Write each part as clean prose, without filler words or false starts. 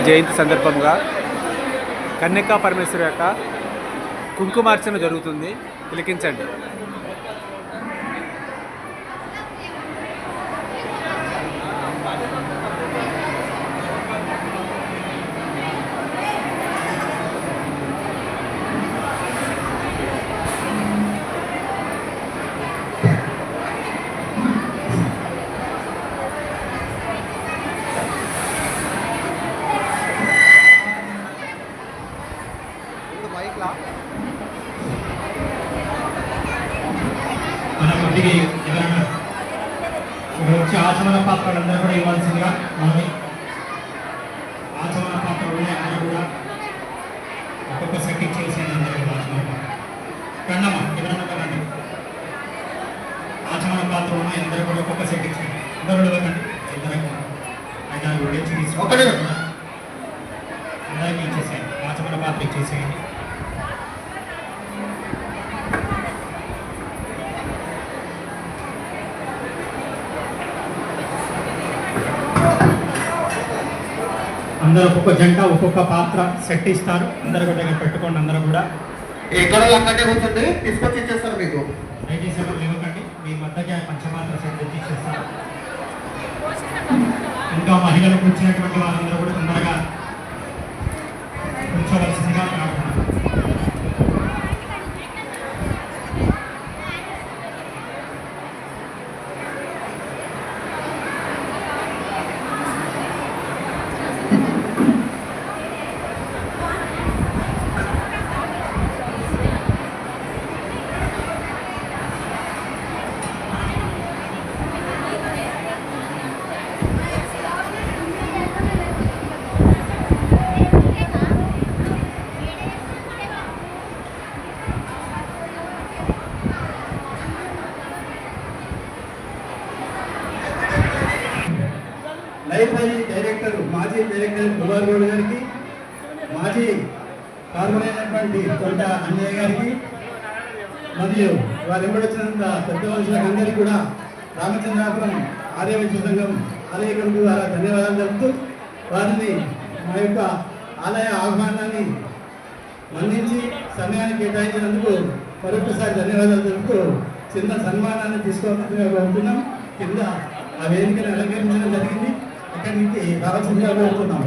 జయంతి సందర్భంగా కన్యకా పరమేశ్వరి యొక్క కుంకుమార్చన జరుగుతుంది. తిలకించండి. మన కొద్దిగా ఎవరైనా వచ్చి ఆచమన పాత్రలు అందరూ కూడా ఇవ్వాల్సిందిగా మనమే ఆచమన పాత్రలు అందరూ కూడా ఒక్కొక్క సెట్టింగ్ చేసేది అందరూ కూడా ఆచమన పాత్ర రండమ్మా ఎవరన్నా రండి. ఆచమన పాత్ర ఉన్నాయి అందరూ కూడా ఒక్కొక్క సెట్టింగ్ చేయండి. అందరూ వెళ్ళకండి. ఇద్దరు అయితే తీసుకుంటే అందరికీ ఇచ్చేసేయండి. ఆచమన పాత్ర ఇచ్చేసేయండి. అందరూ ఒక్కొక్క జంట ఒక్కొక్క పాత్ర సెట్ ఇస్తారు. అందరూ కూడా పెట్టుకోండి. అందరూ కూడా ఎక్కడ అక్కడే కూర్చోండి, తీసుకొచ్చి ఇచ్చేస్తారు మీకు. దయచేసి ఎవరు లేవకండి. మీ మధ్యకి పంచపాత్ర సెట్ తెచ్చి ఇచ్చేస్తారు. ఇంకా మహిళలు కూర్చున్నటువంటి వారందరూ కూడా తొందరగా కూర్చోవలసిందిగా ప్రార్థన. లైఫ్ డైరెక్టర్ మాజీ డైరెక్టర్ కుమార్ గౌడ్ గారికి, మాజీ కార్పొరేట్ తొంట అన్నయ్య గారికి మరియు వారు ఎంబడొచ్చినంత పెద్ద మనుషులకు అందరికీ కూడా రామచంద్రాపురం ఆలయ విద్య సంఘం ఆలయ కమిటీ ద్వారా ధన్యవాదాలు తెలుపుతూ వారిని మా యొక్క ఆలయ ఆహ్వానాన్ని మన్నించి సమయాన్ని కేటాయించినందుకు మరొకసారి ధన్యవాదాలు తెలుపుతూ చిన్న సన్మానాన్ని తీసుకోవాల్సిందిగా కోరుతున్నాం. కింద ఆ వేదికను అలంకరించడం జరిగింది. అక్కడి నుంచి రావాల్సిందిగా కోరుతున్నాం.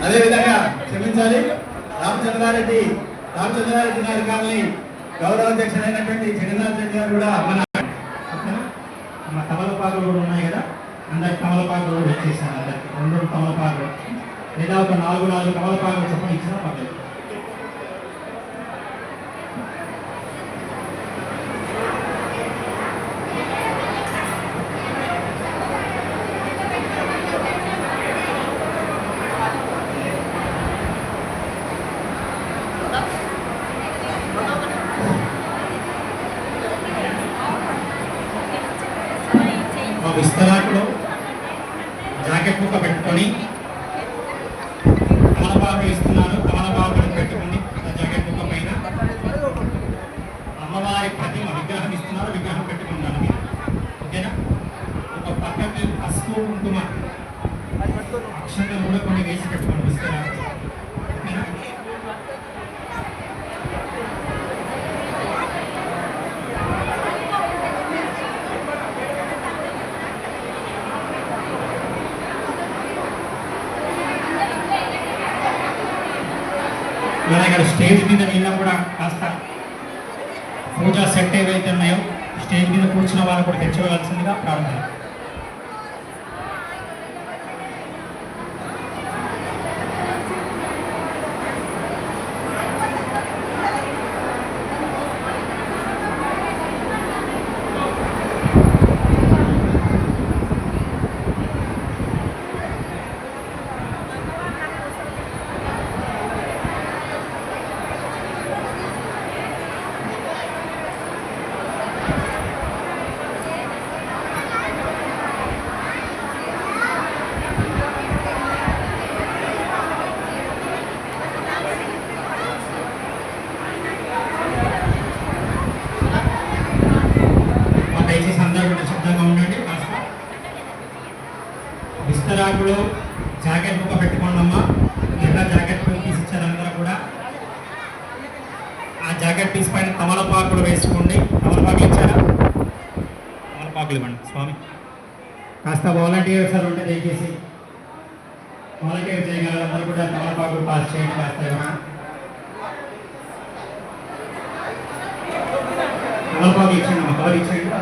అదేవిధంగా క్షమించాలి, రామచంద్రారెడ్డి గారి కాలనీ గౌరవాధ్యక్షుడైనటువంటి జగన్నాథ్ రెడ్డి గారు కూడా మన తమలపాకులు కూడా ఉన్నాయి కదా, అందరికి తమలపాకులు కూడా ఇచ్చేసాను. అందరికి 2 తమలపాకులు లేదా ఒక 4 తమలపాకులు చెప్పని ఇచ్చినా పర్లేదు. విస్తరాకులో జాకెట్ ముక్క పెట్టుకొని తమలపాకు ఇస్తున్నాను. తమలపాకులు పెట్టుకుని జాకెట్ ముక్క పైన అమ్మవారి ప్రతిమ విగ్రహం ఇస్తున్నారు. విగ్రహం పెట్టుకున్నాను. ఓకేనా? ఒక పక్కకి పసుపు కుంకుమ అక్షంతలు కూడా కొన్ని వేసి పెట్టుకోండి. విస్తరాకు ఓకేనా? ఇక్కడ స్టేజ్ మీద వీళ్ళ కూడా కాస్త పూజా సెట్ ఏవైతే ఉన్నాయో స్టేజ్ మీద కూర్చున్న వాళ్ళు కూడా తెచ్చుకోవాల్సిందిగా ప్రార్థన. విస్తరాకులో జాకెట్ బుక్క పెట్టుకోండమ్మా. ఎట్లా జాకెట్ పీస్ ఇచ్చారు అందరూ కూడా. ఆ జాకెట్ పీస్ పైన తమలపాకులు వేసుకోండి. తమలపాకులు ఇచ్చారా? తమలపాకులు ఇవ్వండి స్వామి. కాస్త వాలంటీర్స్ సార్ ఉంటే దయచేసి వాలంటీర్ చేయగలరు అందరూ కూడా. తమలపాకులు పాస్ చేయండి కాస్త. తమలపాకులు ఇచ్చేయండి అమ్మ, కవర్ ఇచ్చేయండి.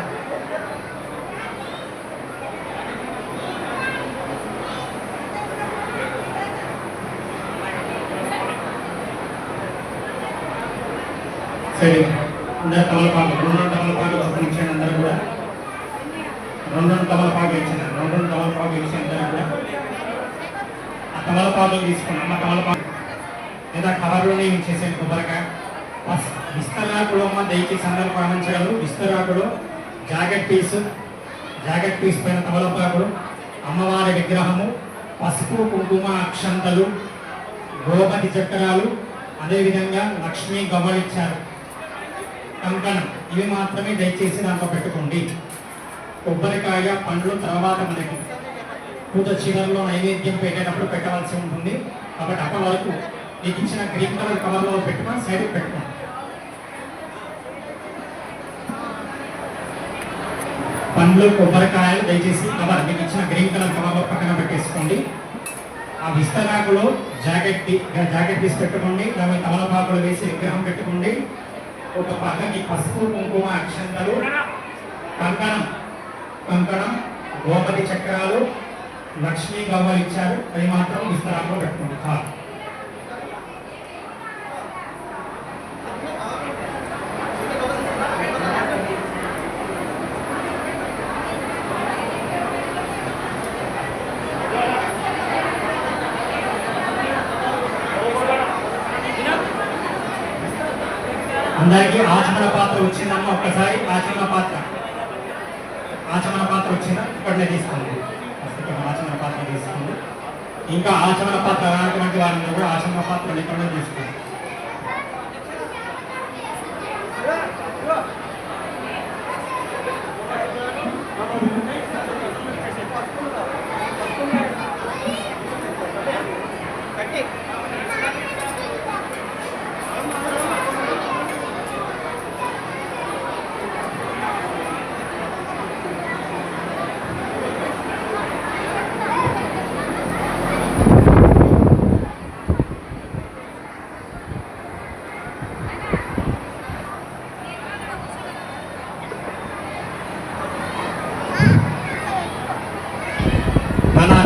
సరే అందరూ తమలపాకు 2 తమలపాకులు ఇచ్చాను అందరూ కూడా. 2 తమలపాకులు ఇచ్చాను. 2 తమలపాకులు ఇచ్చాను అందరూ కూడా. ఆ తమలపాకులు తీసుకున్నాం. అమ్మ తమలపాకు లేదా కవర్లోనే ఇచ్చేసాను కొబ్బరికాయ. విస్తరాకులో అమ్మ దయచేసి అందరూ పాటించగలరు. విస్తరాకులో జాకెట్ పీస్ పైన తమలపాకులు, అమ్మవారి విగ్రహము, పసుపు కుంకుమ అక్షంతలు, గోమతి చక్రాలు, అదేవిధంగా లక్ష్మీ గవ్వలిచ్చారు, కంకణం. ఇవి మాత్రమే దయచేసి దాంట్లో పెట్టుకోండి. కొబ్బరికాయ పండ్లు తర్వాత మనకి పూజ చివరిలో నైవేద్యం పెట్టేటప్పుడు పెట్టవలసి ఉంటుంది. కాబట్టి అప్పటి వరకు మీకు ఇచ్చిన గ్రీన్ కలర్ కవర్లో పెట్టుకొని సైడ్ పెట్టుకోండి. పండ్లు కొబ్బరికాయలు దయచేసి కవర్ మీకు ఇచ్చిన గ్రీన్ కలర్ కవర్లో పక్కన పెట్టేసుకోండి. ఆ విస్తరాకులో జాకెట్ పీస్ పెట్టుకోండి. దాని తమలపాకులు వేసి విగ్రహం పెట్టుకోండి. ఒక పక్కకి పసుపు కుంకుమ అక్షంతలు, కంకణం, గోమతి చక్రాలు, లక్ష్మీ గవ్వలు ఇచ్చారు. అవి మాత్రం విస్తరాకులో పెట్టుకోండి. అందరికీ ఆచమన పాత్ర వచ్చిందమ్మ. ఒక్కసారి ఆచమన పాత్ర వచ్చిందా? ఇప్పటినే తీసుకోండి. ఆచమన పాత్ర తీసుకోండి. ఇంకా ఆచమన పాత్ర రానటువంటి వారిని కూడా ఆచమన పాత్రలు ఇక్కడ తీసుకోండి.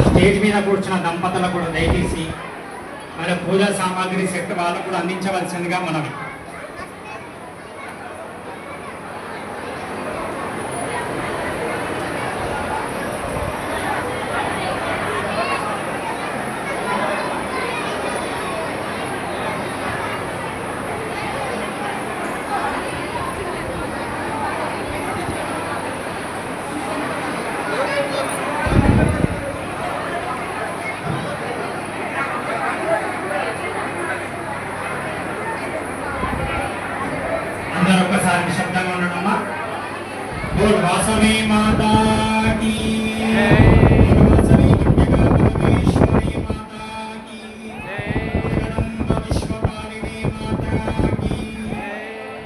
స్టేజ్ మీద కూర్చున్న దంపతులకు కూడా దయచేసి మన పూజా సామాగ్రి సెట్ వాళ్ళకు కూడా అందించవలసిందిగా మనవి. ఒక్కసారి శబ్దంగా ఉండడమ్మా. బోల్ వాసవి మాతా కీ, వాసవి కన్యకా పరమేశ్వరి మాతా కీ, జగదంబ విశ్వపాలిని మాతా కీ,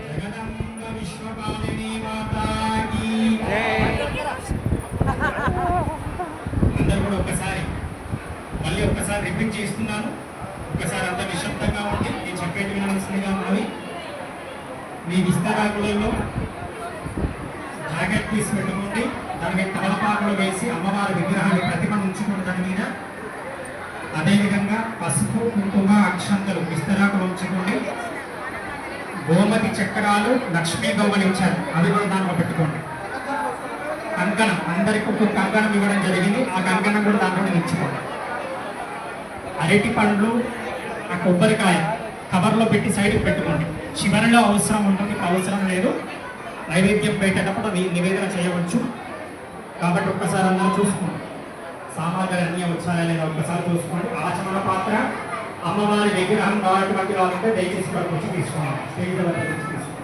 జగదంబ విశ్వపాలిని మాతా కీ. అందరూ కూడా మళ్ళీ ఒక్కసారి రిపీట్ చేస్తున్నాను. ఒక్కసారి అంత నిశ్శబ్దంగా ఉండి నేను చెప్పేది వినాల్సిందిగా ఉన్నవి. మీ విస్తరాకులలో జాకెట్ పీస్ పెట్టుకోండి. దానికి తమలపాకులు వేసి అమ్మవారి విగ్రహాన్ని ప్రతిమను ఉంచుకోండి దాని మీద. అదేవిధంగా పసుపు కుంకుమ అక్షంతలు విస్తరాకులు ఉంచుకోండి. గోమతి చక్రాలు, లక్ష్మీ గవ్వలు ఇచ్చారు, అవి కూడా దాంట్లో పెట్టుకోండి. కంకణం అందరికీ ఒక్కొక్క కంకణం ఇవ్వడం జరిగింది. ఆ కంకణం కూడా దాంట్లో ఇచ్చుకోండి. అరటి పండ్లు, ఆ కొబ్బరికాయ కవర్లో పెట్టి సైడ్కి పెట్టుకోండి. చివరిలో అవసరం ఉంటుంది, అవసరం లేదు. నైవేద్యం పెట్టేటప్పుడు అది నివేదన చేయవచ్చు. కాబట్టి ఒక్కసారి అందరూ చూసుకోండి. సామాగ్రి అన్నీ వచ్చాయా లేదా ఒక్కసారి చూసుకోండి. ఆచమన పాత్ర, అమ్మవారి విగ్రహం కావాలంటే వాళ్ళంటే దయచేసి ఇక్కడికి వచ్చి తీసుకోండి. స్టేజ్ దగ్గర వచ్చి తీసుకోండి.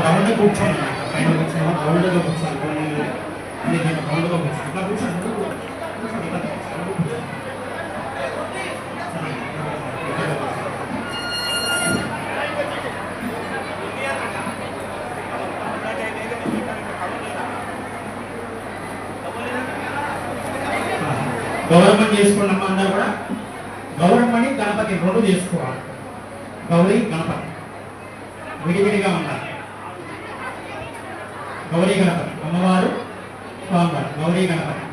రౌండ్గా కూర్చోండి, పైన కూర్చోండి, రౌండ్గా కూర్చోండి, రౌండ్గా కూర్చోండి, ఇట్లా కూర్చోండి, కూర్చోండి, ఇట్లా కూర్చోండి. గౌరవం చేసుకోండి అమ్మ, అందరూ కూడా గౌరవమని గణపతి రెండు చేసుకోవాలి. గౌరీ గణపతి విడివిడిగా ఉండాలి. గౌరీ గణపతి అమ్మవారు, స్వామివారు. గౌరీ గణపతి,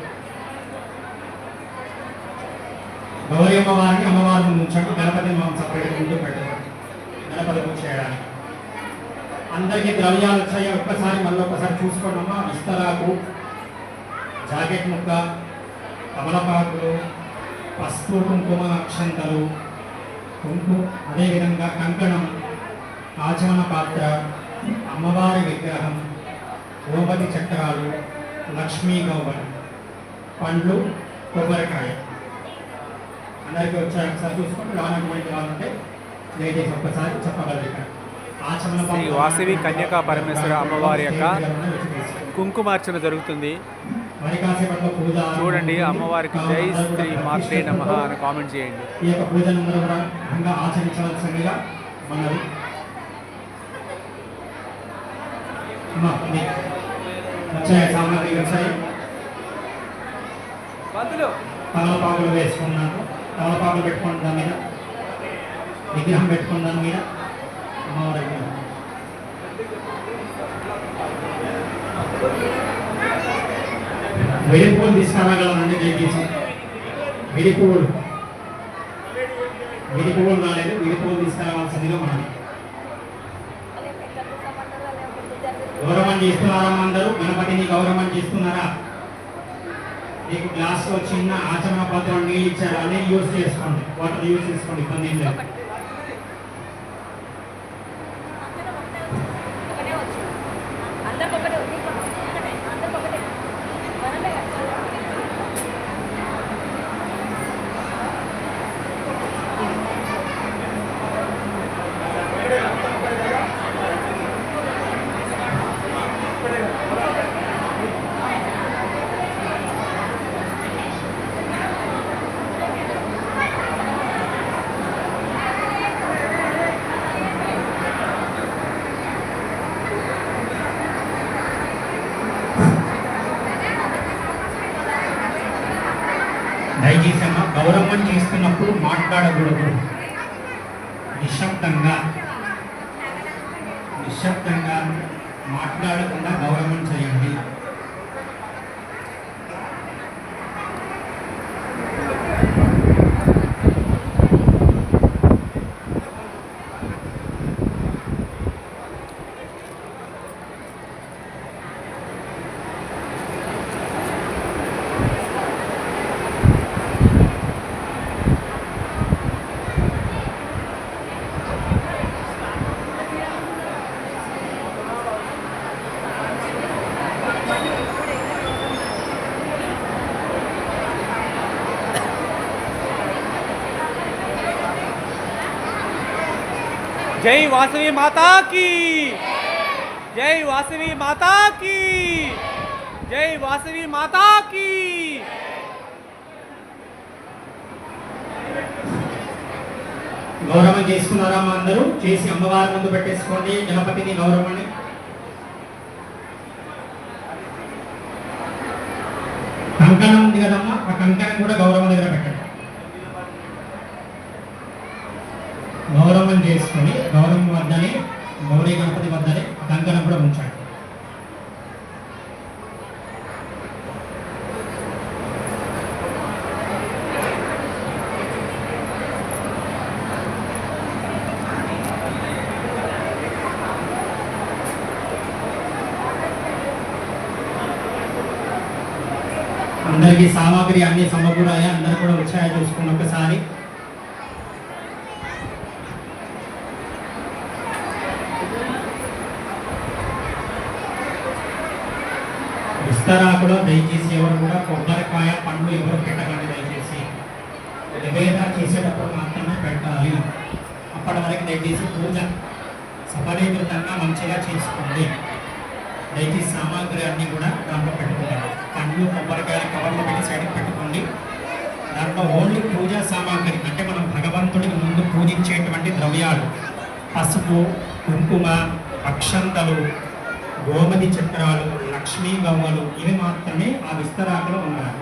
గౌరీ అమ్మవారిని అమ్మవారిని ఉంచండి, గణపతిని మనం సపరేట్ ముందు పెట్టండి. గణపతి పూజ చేయడానికి అందరికీ ద్రవ్యాలు వచ్చాయి. ఒక్కసారి మళ్ళీ ఒక్కసారి చూసుకోండి అమ్మ. విస్తరాకు, జాకెట్ ముక్క, తమలపాకులు, పసుపు కుంకుమ అక్షంతలు, అదేవిధంగా కంకణం, ఆచమన పాత్ర, అమ్మవారి విగ్రహం, గోపతి చక్రాలు, లక్ష్మీ గౌబలి, పండ్లు, కొబ్బరికాయ. అందరికీ వచ్చారు. ఒకసారి చూసుకొని రానటువంటి వాళ్ళంటే లేడీస్ ఒక్కసారి చెప్పగలరు. ఇక్కడ ఆచమన శ్రీ వాసవి కన్యకా పరమేశ్వర అమ్మవారి యొక్క కుంకుమార్చన జరుగుతుంది. చూడండి, అమ్మవారికి జై శ్రీ మాత్రే నమః అని కామెంట్ చేయండి. ఈ యొక్క పూజలందరూ కూడా ఘనంగా ఆచరించవలసిందిగా మనది. వచ్చాయి సామాగ్రి వచ్చాయి. తమలపాకులు వేసుకున్నాను. తమలపాకులు పెట్టుకోండి, దాని మీద విగ్రహం పెట్టుకుని దాని మీద అమ్మవారి విగ్రహం. విడి పువ్వులు తీసుకురాగలనండి దయచేసి. విడి పువ్వులు రాలేదు, విడి పువ్వులు తీసుకురావాల్సిందిగా మనం. గౌరవం చేస్తున్నారా అందరూ? గణపతిని గౌరవం చేస్తున్నారా? మీకు గ్లాస్లో చిన్న ఆచరణ పాత్ర నీళ్ళు ఇచ్చారు, అదే యూజ్ చేసుకోండి. వాటర్ యూజ్ చేసుకోండి, ఇబ్బంది ఏం లేదు. దయచేసి అమ్మ, గౌరవం చేస్తున్నప్పుడు మాట్లాడకూడదు. నిశ్శబ్దంగా మాట్లాడకుండా గౌరవం చేయండి. जय वासवी माता की, जय वासवी माता की, जय वासवी माता की। గౌరవం చేసుకున్నారా మా అందరూ? చేసి అమ్మవారి ముందు పెట్టేసుకోండి గణపతిని గౌరవాన్ని. కంకణం ఉంది కదమ్మా, ఆ కంకణం కూడా గౌరవం దగ్గర పెట్టండి. గౌరవం చేసుకొని గౌరవం వద్దనే గౌరీ గణపతి వద్దనే కంకణం కూడా ఉంచండి. అందరికీ సామాగ్రి అన్ని సమకూరాయా? అందరూ కూడా వచ్చాయా చూసుకుని ఒకసారి. విస్తరాకులో దయచేసి ఎవరు కూడా కొబ్బరికాయ పండ్లు ఎవరు పెట్టకండి దయచేసి. నివేదన చేసేటప్పుడు మాత్రమే పెట్టాలి. అప్పటి వరకు దయచేసి పూజ సఫలీకృతంగా మంచిగా చేసుకోండి. దయచేసి సామాగ్రి అన్నీ కూడా దాంట్లో పెట్టుకోండి. పండ్లు కొబ్బరికాయలు కవర్లో పెట్టి సైడ్కి పెట్టుకోండి. దాంట్లో ఓన్లీ పూజా సామాగ్రి అంటే మనం భగవంతుడికి ముందు పూజించేటువంటి ద్రవ్యాలు పసుపు, కుంకుమ, అక్షంతలు, గోమతి చక్రాలు, లక్ష్మీ గవ్వలు ఇవి మాత్రమే ఆ విస్తరాకులో ఉండాలి.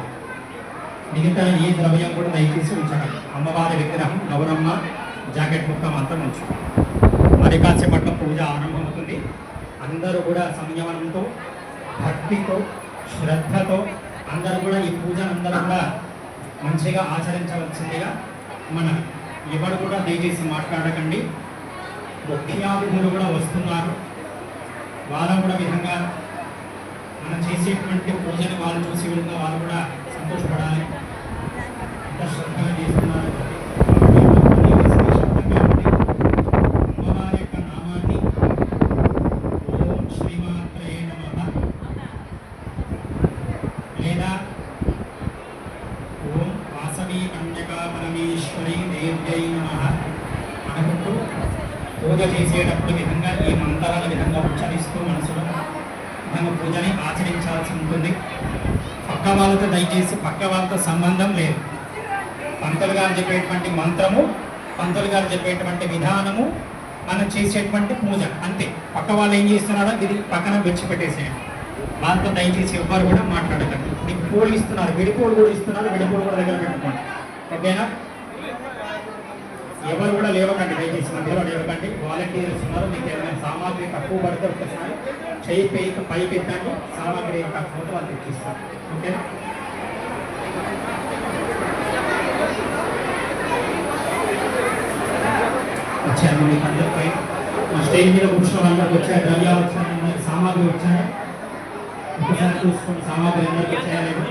మిగతా ఏ ద్రవ్యం కూడా దయచేసి ఉంచగలరు. అమ్మవారి విగ్రహం గౌరమ్మ జాకెట్ ముక్క మాత్రం ఉంచు. మరి కాసేపట్లో పూజ ఆరంభమవుతుంది. అందరూ కూడా సంయమనంతో, భక్తితో, శ్రద్ధతో అందరూ కూడా ఈ పూజను అందరూ కూడా మంచిగా ఆచరించవలసిందిగా మన ఎవరు కూడా దయచేసి మాట్లాడకండి. ముఖ్యాతిథులు కూడా వస్తున్నారు. వాళ్ళ కూడా విధంగా మనం చేసేటువంటి పూజను వాళ్ళు చూసి విధంగా వాళ్ళు కూడా సంతోషపడాలి. ఎంత శ్రద్ధగా చేస్తున్నారు. అమ్మవారి యొక్క నామాన్ని ఓం శ్రీమాత్రే నమః లేదా ఓం వాసవి కన్యకా పరమేశ్వరి దేవ్యై నమః అనుకుంటూ పూజ చేసేటప్పుడు విధంగా ఈ మంత్రాల విధంగా ఉచ్చరిస్తూ మనసులో విధంగా పూజని ఆచరించాల్సి ఉంటుంది. పక్క వాళ్ళతో దయచేసి పక్క వాళ్ళతో సంబంధం లేదు. పంతులు గారు చెప్పేటువంటి మంత్రము, పంతులు గారు చెప్పేటువంటి విధానము, మనం చేసేటువంటి పూజ అంతే. పక్క వాళ్ళు ఏం చేస్తున్నారో ఇది పక్కన విడిచిపెట్టేసేయండి. వాళ్ళతో దయచేసి ఎవ్వరు కూడా మాట్లాడకండి. మీకు పూలు ఇస్తున్నారు, విడిపూలు కూడా ఇస్తున్నారు, విడిపూలు కూడా దగ్గర పెట్టుకోండి. ఓకేనా? ఎవరు కూడా లేవకండి దయచేసి, మధ్యలో లేవకండి. వాలంటీర్స్ ఉన్నారు. మీకు ఏమైనా సామాగ్రి తక్కువ పడితే ఒకసారి చేయి పైకి ఎత్తండి. సామాగ్రి తక్కువ వాళ్ళు తెచ్చిస్తారు. ఓకేనా? వచ్చారు మీకు అందరూ పై స్టేజ్ మీద కూర్చున్న వాళ్ళకి వచ్చాయి, ద్రవ్యాలు వచ్చాయి, సామాగ్రి వచ్చాయి. ఒకసారి చూసుకోండి సామాగ్రి అందరికీ వచ్చాయా లేదు.